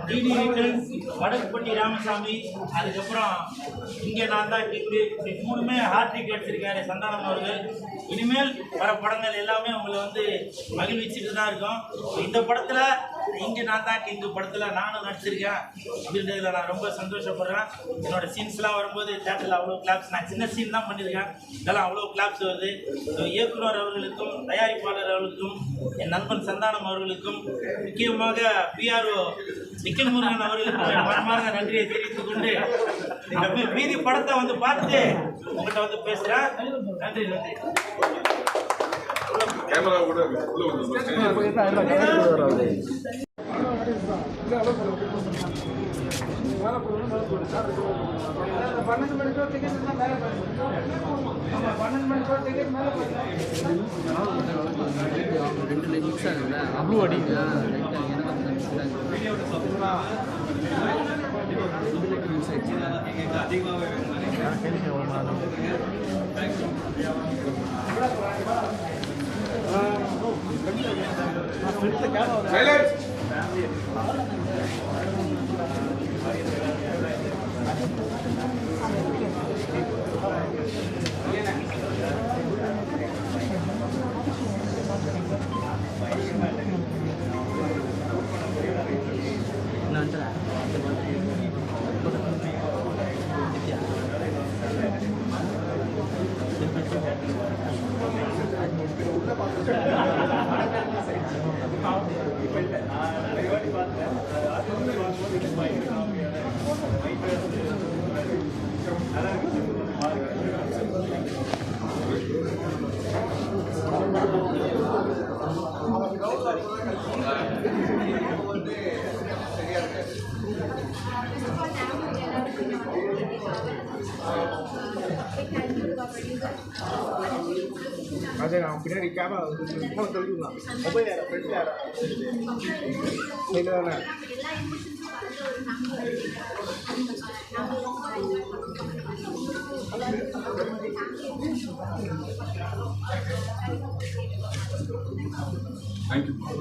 DD returns, Vadakkupatti Ramasamy, அதுக்கப்புறம் இங்கே நான் தான் கிங்கு, இப்படி மூணுமே ஹார்ட்ரிக் அடிச்சிருக்காரு சந்தானம் அவர்கள். இனிமேல் வர படங்கள் எல்லாமே உங்களை வந்து மகிழ்விச்சுட்டு தான் இருக்கும். இந்த படத்தில் இங்கே நான் தான் கிங்கு படத்தில் நானும் நடிச்சிருக்கேன் அப்படின்றதுல நான் ரொம்ப சந்தோஷப்படுறேன். என்னோட சீன்ஸ்லாம் வரும்போது தேட்டரில் அவ்வளோ கிளாப்ஸ், நான் சின்ன சீன் தான் பண்ணியிருக்கேன், இதெல்லாம் அவ்வளோ கிளாப்ஸ் வருது. இயக்குனர் அவர்களுக்கும் தயாரிப்பாளர் அவர்களுக்கும் என் நண்பன் சந்தானம் அவர்களுக்கும் முக்கியமாக பிஆர்ஓ நிக்கில் முருகன் அவர்களுக்கும் என் மனமார்ந்த நன்றியை தெரிவித்துக் கொண்டு மீதி படத்தை வந்து பார்த்துட்டு உங்கள்கிட்ட வந்து பேசுகிறேன். நன்றி நன்றி. கேமரா கூட அவ்வளோ அடிங்க Ada yang பின்னாடி கேமரா போன் சொல்லிடலாம். மொபைல் யாரா ஃப்ரெண்ட் யாரா இல்லைண்ணா Thank you.